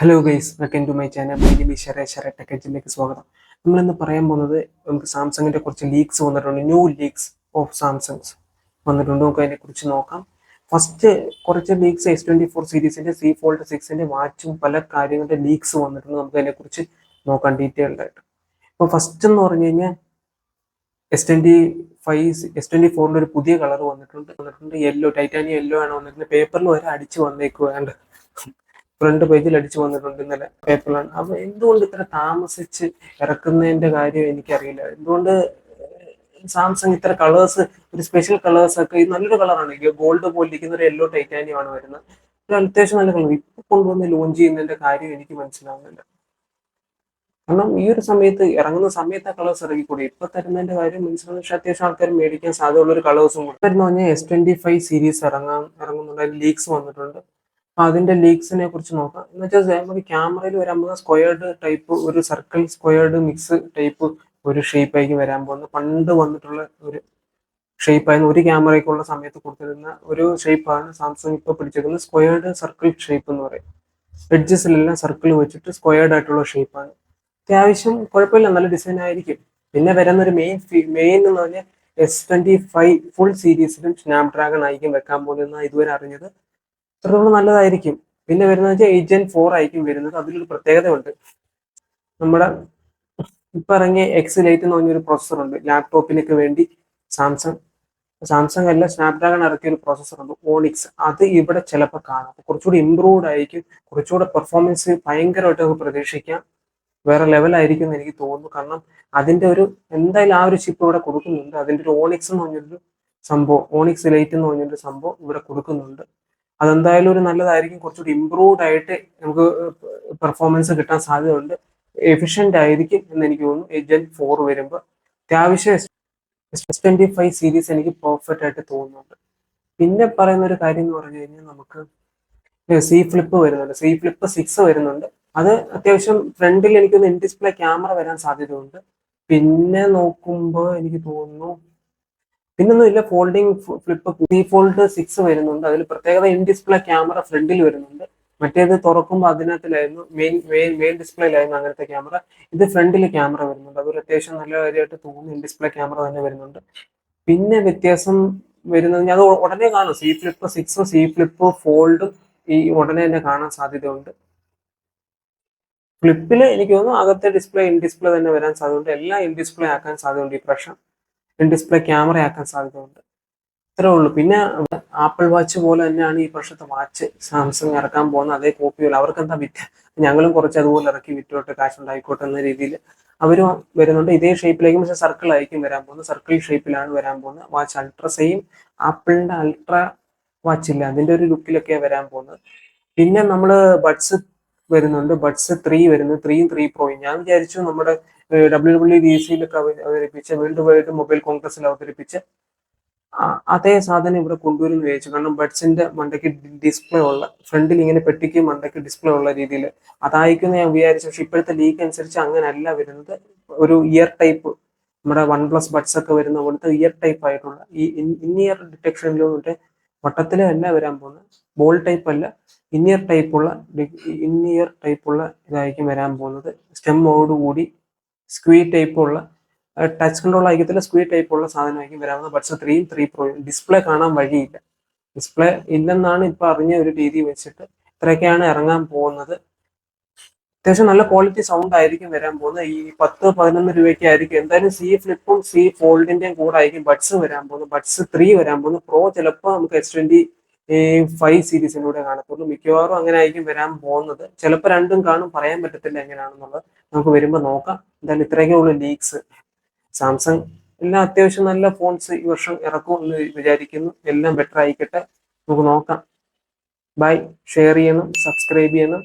Hello guys, welcome to my channel. My name is ടെക്കിലേക്ക് സ്വാഗതം. നമ്മളിന്ന് പറയാൻ പോകുന്നത് നമുക്ക് സാംസങ്ങിന്റെ കുറച്ച് ലീക്സ് വന്നിട്ടുണ്ട്. ന്യൂ ലീക്സ് ഓഫ് സാംസങ്സ് വന്നിട്ടുണ്ട്. നമുക്ക് അതിനെക്കുറിച്ച് നോക്കാം. ഫസ്റ്റ് കുറച്ച് ലീക്സ് S24 സീരീസിന്റെ C Fold 6ന്റെ വാച്ചും പല കാര്യങ്ങളുടെ ലീക്സ് വന്നിട്ടുണ്ട്. നമുക്ക് അതിനെക്കുറിച്ച് നോക്കാം ഡീറ്റെയിൽഡ് ആയിട്ട്. ഇപ്പോൾ ഫസ്റ്റ് എന്ന് പറഞ്ഞു കഴിഞ്ഞാൽ S24ന്റെ ഒരു പുതിയ കളർ വന്നിട്ടുണ്ട്. യെല്ലോ, ടൈറ്റാനിയം യെല്ലോ ആണ് വന്നിട്ടുണ്ട്. പേപ്പറിൽ വരെ അടിച്ച് വന്നേക്കുവാണ്ട് ഫ്രണ്ട് പേജിൽ അടിച്ചു വന്നിട്ടുണ്ട് ഇന്നലെ പേപ്പറിലാണ്. അപ്പൊ എന്തുകൊണ്ട് ഇത്ര താമസിച്ച് ഇറക്കുന്നതിന്റെ കാര്യം എനിക്കറിയില്ല. എന്തുകൊണ്ട് സാംസങ് ഇത്ര കളേഴ്സ്, ഒരു സ്പെഷ്യൽ കളേഴ്സ് ഒക്കെ, ഇത് നല്ലൊരു കളറാണ്, ഗോൾഡ് പോലെ ഇരിക്കുന്ന ഒരു യെല്ലോ ടൈറ്റാനിയം ആണ് വരുന്നത്. ഒരു അത്യാവശ്യം നല്ല കളർ ഇപ്പൊ കൊണ്ടുവന്ന് ലോഞ്ച് ചെയ്യുന്നതിന്റെ കാര്യം എനിക്ക് മനസ്സിലാവുന്നില്ല. കാരണം ഈ ഒരു സമയത്ത് ഇറങ്ങുന്ന സമയത്ത് ആ കളേഴ്സ് ഇറങ്ങിക്കൂടി. ഇപ്പൊ തരുന്നതിന്റെ കാര്യം മനസ്സിലാവുന്ന, പക്ഷെ അത്യാവശ്യം ആൾക്കാർ മേടിക്കാൻ സാധ്യതയുള്ള ഒരു കളേഴ്സും കൂടെ വരുന്ന പറഞ്ഞാൽ S25 സീരീസ് ഇറങ്ങുന്നുണ്ട്. ലീക്സ് വന്നിട്ടുണ്ട്. അപ്പൊ അതിന്റെ ലീക്സിനെ കുറിച്ച് നോക്കാം. എന്ന് വെച്ചാൽ നമുക്ക് ക്യാമറയിൽ വരാൻ പോകുന്ന സ്ക്വയർഡ് ടൈപ്പ്, ഒരു സർക്കിൾ സ്ക്വയർഡ് മിക്സ് ടൈപ്പ് ഒരു ഷേപ്പ് ആയിരിക്കും വരാൻ പോകുന്നത്. പണ്ട് വന്നിട്ടുള്ള ഒരു ഷേപ്പ് ആയിരുന്നു. ഒരു ക്യാമറയ്ക്കുള്ള സമയത്ത് കൊടുത്തിരുന്ന ഒരു ഷേപ്പാണ് സാംസങ് ഇപ്പൊ പിടിച്ചേക്കുന്നത്. സ്ക്വയർഡ് സർക്കിൾ ഷേപ്പ് എന്ന് പറയും. എഡ്ജസിലെല്ലാം സർക്കിൾ വെച്ചിട്ട് സ്ക്വയർഡ് ആയിട്ടുള്ള ഷേപ്പാണ്. അത്യാവശ്യം കുഴപ്പമില്ല, നല്ല ഡിസൈൻ ആയിരിക്കും. പിന്നെ വരുന്ന ഒരു മെയിൻ എന്ന് പറഞ്ഞാൽ S25 ഫുൾ സീരീസിലും സ്നാപ്ഡ്രാഗൺ ആയിരിക്കും വെക്കാൻ പോകുന്നതെന്നാണ് ഇതുവരെ അറിഞ്ഞത്. അത്രത്തോളം നല്ലതായിരിക്കും. പിന്നെ വരുന്നത് വെച്ചാൽ 8 Gen 4 ആയിരിക്കും വരുന്നത്. അതിലൊരു പ്രത്യേകത ഉണ്ട്. നമ്മുടെ ഇപ്പൊ ഇറങ്ങിയ X Lite എന്ന് പറഞ്ഞൊരു പ്രോസസ്സർ ഉണ്ട് ലാപ്ടോപ്പിനൊക്കെ വേണ്ടി. സാംസങ് അല്ല, സ്നാപ്ഡ്രാഗൺ ഇറക്കിയ ഒരു പ്രോസസ്സർ ഉണ്ട്, ഓണിക്സ്. അത് ഇവിടെ ചിലപ്പോൾ കാണാം. കുറച്ചുകൂടി ഇംപ്രൂവ്ഡ് ആയിരിക്കും, കുറച്ചുകൂടെ പെർഫോമൻസ് ഭയങ്കരമായിട്ട് നമുക്ക് പ്രതീക്ഷിക്കാം. വേറെ ലെവലായിരിക്കും എന്ന് എനിക്ക് തോന്നുന്നു. കാരണം അതിന്റെ ഒരു എന്തായാലും ആ ഒരു ചിപ്പ് ഇവിടെ കൊടുക്കുന്നുണ്ട്. അതിന്റെ ഒരു ഓണിക്സ് എന്ന് പറഞ്ഞൊരു സംഭവം, ഓണിക്സ് ലൈറ്റ് എന്ന് പറഞ്ഞൊരു സംഭവം ഇവിടെ കൊടുക്കുന്നുണ്ട്. അതെന്തായാലും ഒരു നല്ലതായിരിക്കും. കുറച്ചുകൂടി ഇംപ്രൂവ്ഡ് ആയിട്ട് നമുക്ക് പെർഫോമൻസ് കിട്ടാൻ സാധ്യതയുണ്ട്. എഫിഷ്യന്റ് ആയിരിക്കും എന്ന് എനിക്ക് തോന്നുന്നു. 8 Gen 4 വരുമ്പോൾ അത്യാവശ്യം S25 സീരീസ് എനിക്ക് പെർഫെക്റ്റ് ആയിട്ട് തോന്നുന്നുണ്ട്. പിന്നെ പറയുന്ന ഒരു കാര്യം എന്ന് പറഞ്ഞു കഴിഞ്ഞാൽ നമുക്ക് C Flip വരുന്നുണ്ട്. C Flip 6 വരുന്നുണ്ട്. അത് അത്യാവശ്യം ഫ്രണ്ടിൽ എനിക്കൊന്ന് ഇൻ ഡിസ്പ്ലേ ക്യാമറ വരാൻ സാധ്യതയുണ്ട്. പിന്നെ നോക്കുമ്പോൾ എനിക്ക് തോന്നുന്നു പിന്നൊന്നും ഇല്ല. ഫോൾഡിംഗ് ഫ്ലിപ്പ് C Fold 6 വരുന്നുണ്ട്. അതിൽ പ്രത്യേകത ഇൻ ഡിസ്പ്ലേ ക്യാമറ ഫ്രണ്ടിൽ വരുന്നുണ്ട്. മറ്റേത് തുറക്കുമ്പോൾ അതിനകത്തിലായിരുന്നു, മെയിൻ ഡിസ്പ്ലേയിലായിരുന്നു അങ്ങനത്തെ ക്യാമറ. ഇത് ഫ്രണ്ടിൽ ക്യാമറ വരുന്നുണ്ട്. അതൊരു അത്യാവശ്യം നല്ല കാര്യമായിട്ട് തോന്നുന്നു. ഇൻ ഡിസ്പ്ലേ ക്യാമറ തന്നെ വരുന്നുണ്ട്. പിന്നെ വ്യത്യാസം വരുന്നത്, ഞാൻ അത് ഉടനെ കാണും. C Flip 6 C Flip Foldഉം ഈ ഉടനെ തന്നെ കാണാൻ സാധ്യതയുണ്ട്. ഫ്ലിപ്പിൽ എനിക്ക് തോന്നുന്നു അകത്തെ ഡിസ്പ്ലേ ഇൻ ഡിസ്പ്ലേ തന്നെ വരാൻ സാധ്യതയുണ്ട്. എല്ലാം ഇൻ ഡിസ്പ്ലേ ആക്കാൻ സാധ്യതയുണ്ട്. ഈ പ്രാവശ്യം ഇൻ ഡിസ്പ്ലേ ക്യാമറ ആക്കാൻ സാധ്യതയുണ്ട്. ഇത്രേ ഉള്ളൂ. പിന്നെ ആപ്പിൾ വാച്ച് പോലെ തന്നെയാണ് ഈ വർഷത്തെ വാച്ച് സാംസങ് ഇറക്കാൻ പോകുന്നത്. അതേ കോപ്പിയല്ല. അവർക്ക് എന്താ വിറ്റ്, ഞങ്ങളും കുറച്ച് അതുപോലെ ഇറക്കി വിറ്റോട്ട് കാശുണ്ടായിക്കോട്ടെ എന്ന രീതിയിൽ അവരും വരുന്നുണ്ട്. ഇതേ ഷേപ്പിലേക്കും, പക്ഷെ സർക്കിൾ ആയിരിക്കും വരാൻ പോകുന്നത്. സർക്കിൾ ഷേപ്പിലാണ് വരാൻ പോകുന്നത് വാച്ച്. അൾട്ര സെയിം ആപ്പിളിന്റെ അൾട്ര വാച്ച് ഇല്ല, അതിന്റെ ഒരു ലുക്കിലൊക്കെയാണ് വരാൻ പോകുന്നത്. പിന്നെ നമ്മള് ബഡ്സ് വരുന്നുണ്ട്. ബഡ്സ് 3 വരുന്നു, 3 3 Pro. ഞാൻ വിചാരിച്ചു നമ്മുടെ WWDC-യിലൊക്കെ അവതരിപ്പിച്ച, വേൾഡ് വൈഡ് മൊബൈൽ കോൺഗ്രസിൽ അവതരിപ്പിച്ച അതേ സാധനം ഇവിടെ കൊണ്ടുവരുമെന്ന് വിചാരിച്ചു. കാരണം ബഡ്സിന്റെ മണ്ടയ്ക്ക് ഡിസ്പ്ലേ ഉള്ള, ഫ്രണ്ടിൽ ഇങ്ങനെ പെട്ടിക്ക് മണ്ടയ്ക്ക് ഡിസ്പ്ലേ ഉള്ള രീതിയിൽ അതായിരിക്കും ഞാൻ വിചാരിച്ചു. പക്ഷെ ഇപ്പോഴത്തെ ലീക്ക് അനുസരിച്ച് അങ്ങനെയല്ല വരുന്നത്. ഒരു ഇയർ ടൈപ്പ്, നമ്മുടെ OnePlus ബഡ്സ് ഒക്കെ വരുന്ന പോലത്തെ ഇയർ ടൈപ്പ് ആയിട്ടുള്ള, ഈ ഇൻ ഇയർ ഡിറ്റക്ഷനിലൂടെ വട്ടത്തിലെ അല്ല വരാൻ പോകുന്നത്. ബോൾ ടൈപ്പ് അല്ല, ഇൻ ഇയർ ടൈപ്പുള്ള ഇതായിരിക്കും വരാൻ പോകുന്നത്. സ്റ്റെമ്മോട് കൂടി സ്ക്വീ ടൈപ്പുള്ള, ടച്ച് കൺട്രോൾ ആയിരിക്കത്തില്ല, സ്ക്വീ ടൈപ്പുള്ള സാധനമായിരിക്കും വരാവുന്ന ബഡ്സ് 3 3 Pro. ഡിസ്പ്ലേ കാണാൻ വഴിയില്ല, ഡിസ്പ്ലേ ഇല്ലെന്നാണ് ഇപ്പൊ അറിഞ്ഞ ഒരു രീതി വെച്ചിട്ട്. ഇത്രയൊക്കെയാണ് ഇറങ്ങാൻ പോകുന്നത്. അത്യാവശ്യം നല്ല ക്വാളിറ്റി സൗണ്ട് ആയിരിക്കും വരാൻ പോകുന്നത്. ഈ 10-11 രൂപയ്ക്ക് ആയിരിക്കും എന്തായാലും. C Flipഉം C Foldന്റെയും കൂടെ ആയിരിക്കും ബഡ്സ് വരാൻ പോകുന്നത്. ബഡ്സ് 3 വരാൻ പോകുന്നത്. പ്രോ ചിലപ്പോൾ നമുക്ക് S25 സീരീസിലൂടെ കാണത്തുള്ളൂ. മിക്കവാറും അങ്ങനെ ആയിരിക്കും വരാൻ പോകുന്നത്. ചിലപ്പോൾ രണ്ടും കാണും, പറയാൻ പറ്റത്തില്ല എങ്ങനെയാണെന്നുള്ളത്. നമുക്ക് വരുമ്പോൾ നോക്കാം. എന്തായാലും ഇത്രയൊക്കെ ഉള്ളൂ ലീക്സ്. സാംസങ് എല്ലാം അത്യാവശ്യം നല്ല ഫോൺസ് ഈ വർഷം ഇറക്കും എന്ന് വിചാരിക്കുന്നു. എല്ലാം ബെറ്റർ ആയിക്കട്ടെ, നമുക്ക് നോക്കാം. ബൈ. ഷെയർ ചെയ്യണം, സബ്സ്ക്രൈബ് ചെയ്യണം.